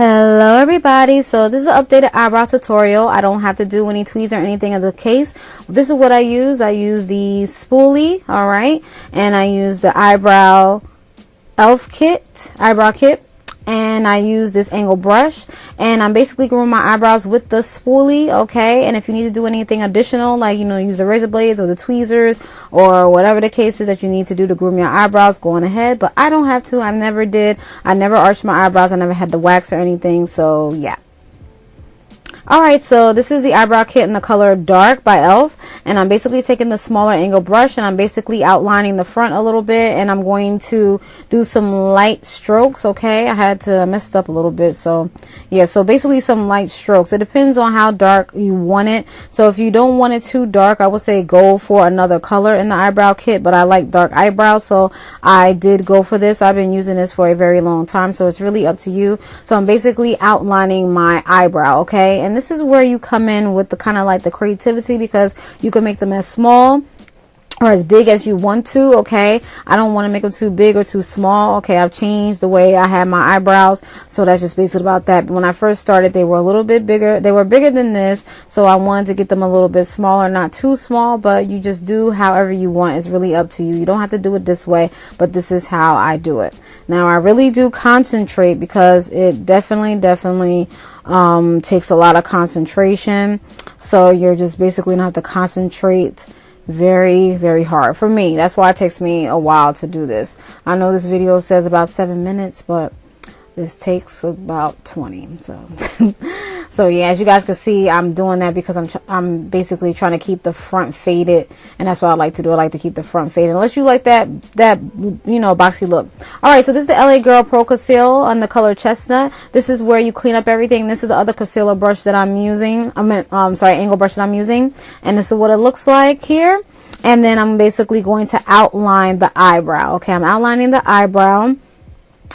Hello everybody, so this is an updated eyebrow tutorial. I don't have to do any tweeze or anything of the case. This is what I use the spoolie, all right, and I use the eyebrow eyebrow kit, and I use this angle brush, and I'm basically grooming my eyebrows with the spoolie, okay? And if you need to do anything additional, like, you know, use the razor blades or the tweezers or whatever the case is that you need to do to groom your eyebrows, go on ahead. But I don't have to. I never arched my eyebrows. I never had to wax or anything, so yeah. Alright, so this is the eyebrow kit in the color Dark by e.l.f. And I'm basically taking the smaller angle brush and I'm basically outlining the front a little bit, and I'm going to do some light strokes, okay? I messed up a little bit, so yeah, so basically some light strokes. It depends on how dark you want it. So if you don't want it too dark, I would say go for another color in the eyebrow kit, but I like dark eyebrows, so I did go for this. I've been using this for a very long time, so it's really up to you. So I'm basically outlining my eyebrow, okay? And this is where you come in with the kind of like the creativity, because you can make them as small or as big as you want to, okay? I don't want to make them too big or too small, okay? I've changed the way I have my eyebrows, so that's just basically about that. But when I first started, they were a little bit bigger. They were bigger than this, so I wanted to get them a little bit smaller, not too small, but you just do however you want. It's really up to you. You don't have to do it this way, but this is how I do it. Now, I really do concentrate because it definitely takes a lot of concentration. So you're just basically gonna have to concentrate very hard. For me, that's why it takes me a while to do this. I know this video says about 7 minutes, but this takes about 20. So yeah, as you guys can see, I'm doing that because I'm basically trying to keep the front faded, and that's what I like to do. I like to keep the front faded, unless you like that you know, boxy look. All right, so this is the LA Girl Pro Conceal on the color Chestnut. This is where you clean up everything. This is the other concealer brush that I'm using. Angle brush that I'm using, and this is what it looks like here. And then I'm basically going to outline the eyebrow. Okay, I'm outlining the eyebrow.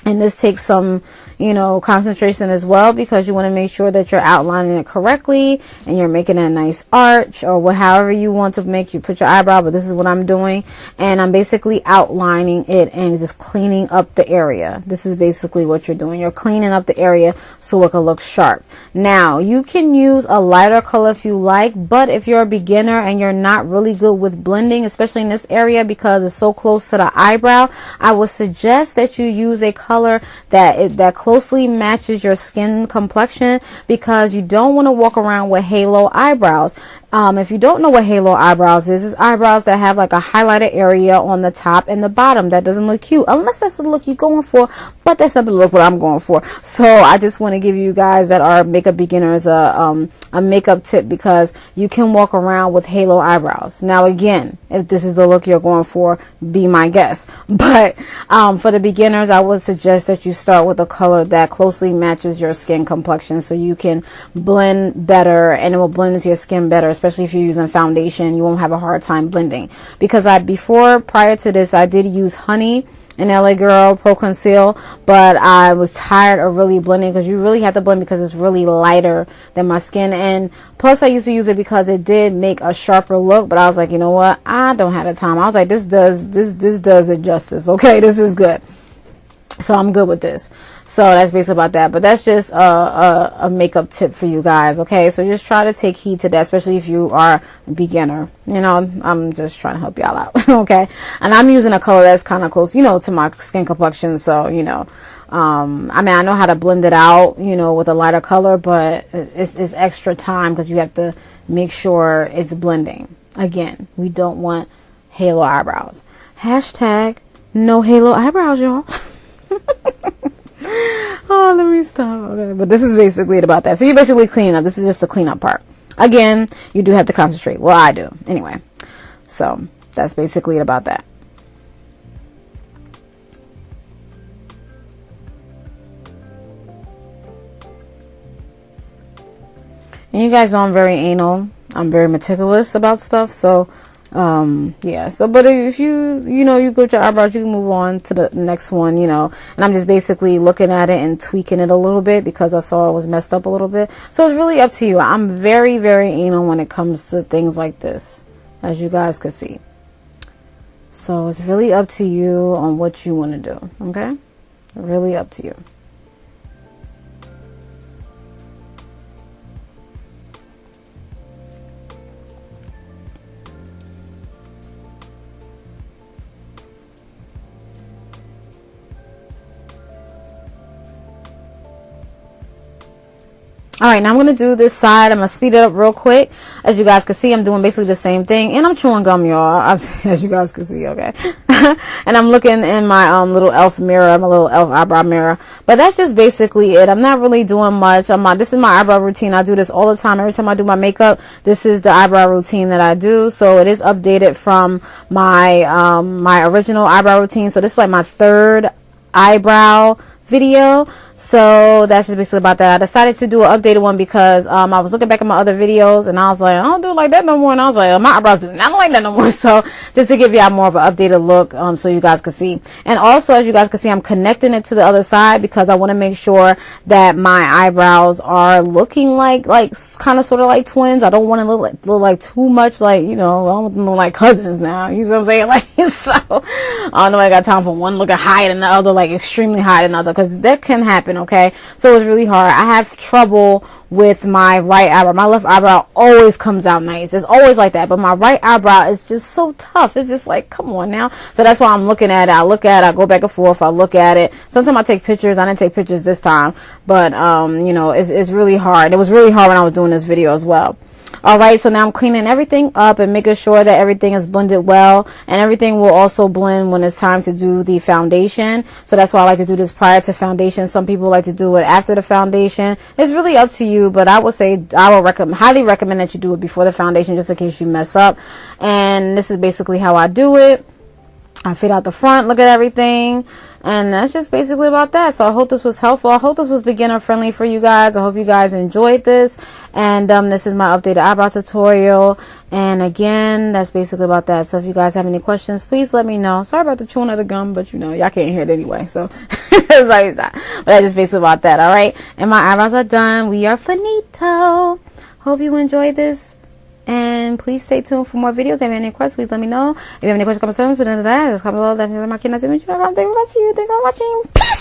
And this takes some, you know, concentration as well, because you want to make sure that you're outlining it correctly and you're making a nice arch, or however you want to put your eyebrow. But this is what I'm doing, and I'm basically outlining it and just cleaning up the area. This is basically what you're doing. You're cleaning up the area so it can look sharp. Now, you can use a lighter color if you like, but if you're a beginner and you're not really good with blending, especially in this area because it's so close to the eyebrow, I would suggest that you use a color that closely matches your skin complexion, because you don't want to walk around with halo eyebrows. If you don't know what halo eyebrows is, it's eyebrows that have like a highlighted area on the top and the bottom. That doesn't look cute, unless that's the look you're going for, but that's not the look what I'm going for. So I just want to give you guys that are makeup beginners a makeup tip, because you can walk around with halo eyebrows. Now again, if this is the look you're going for, be my guest. But for the beginners, I would suggest that you start with a color that closely matches your skin complexion, so you can blend better, and it will blend into your skin better. Especially if you're using foundation, you won't have a hard time blending. Because prior to this, I did use Honey in LA Girl Pro Conceal, but I was tired of really blending, because you really have to blend because it's really lighter than my skin. And plus, I used to use it because it did make a sharper look, but I was like, you know what, I don't have the time. I was like, this does it justice. Okay, this is good. So I'm good with this. So that's basically about that. But that's just a makeup tip for you guys, okay? So just try to take heed to that, especially if you are a beginner. You know, I'm just trying to help y'all out, okay? And I'm using a color that's kind of close, you know, to my skin complexion. So, you know, I mean, I know how to blend it out, you know, with a lighter color, but it's extra time, because you have to make sure it's blending. Again, we don't want halo eyebrows. Hashtag no halo eyebrows, y'all. Oh, let me stop. Okay, but this is basically about that. So you're basically cleaning up. This is just the cleanup part. Again, you do have to concentrate. Well, I do. Anyway, so that's basically about that. And you guys know I'm very anal. I'm very meticulous about stuff. So yeah, so but if you go with your eyebrows, you can move on to the next one, you know. And I'm just basically looking at it and tweaking it a little bit, because I saw it was messed up a little bit. So it's really up to you. I'm very anal when it comes to things like this, as you guys could see. So it's really up to you on what you want to do, okay? Really up to you. All right, now I'm going to do this side. I'm going to speed it up real quick. As you guys can see, I'm doing basically the same thing. And I'm chewing gum, y'all. As you guys can see, okay? And I'm looking in my little elf mirror, my little elf eyebrow mirror. But that's just basically it. I'm not really doing much. This is my eyebrow routine. I do this all the time. Every time I do my makeup, this is the eyebrow routine that I do. So it is updated from my my original eyebrow routine. So this is like my third eyebrow video. So that's just basically about that. I decided to do an updated one because I was looking back at my other videos and I was like, I don't do it like that no more. And I was like, oh, my eyebrows not like that no more. So just to give you more of an updated look, so you guys can see. And also, as you guys can see, I'm connecting it to the other side because I want to make sure that my eyebrows are looking like kind of sort of like twins. I don't want to look like too much like, you know, I don't want them to look like cousins now. You know what I'm saying? Like, so I don't know. I got time for one looking higher than the other, like extremely high than the other, because that can happen. Okay, so it's really hard. I have trouble with my right eyebrow. My left eyebrow always comes out nice. It's always like that, but my right eyebrow is just so tough. It's just like, come on now. So that's why I'm looking at it. I look at it, I go back and forth, I look at it. Sometimes I take pictures. I didn't take pictures this time, but you know, it's really hard. It was really hard when I was doing this video as well. Alright, so now I'm cleaning everything up and making sure that everything is blended well, and everything will also blend when it's time to do the foundation. So that's why I like to do this prior to foundation. Some people like to do it after the foundation. It's really up to you, but I would say I would highly recommend that you do it before the foundation, just in case you mess up. And this is basically how I do it. I fit out the front, look at everything, and that's just basically about that. So I hope this was helpful. I hope this was beginner friendly for you guys. I hope you guys enjoyed this, and this is my updated eyebrow tutorial. And again, that's basically about that. So if you guys have any questions, please let me know. Sorry about the chewing of the gum, but you know, y'all can't hear it anyway, so sorry. But that's just basically about that. All right, and my eyebrows are done. We are finito. Hope you enjoyed this. And please stay tuned for more videos. If you have any questions, please let me know. If you have any questions, comments, put it in the comment below. That's my Canon image. Thank you for watching.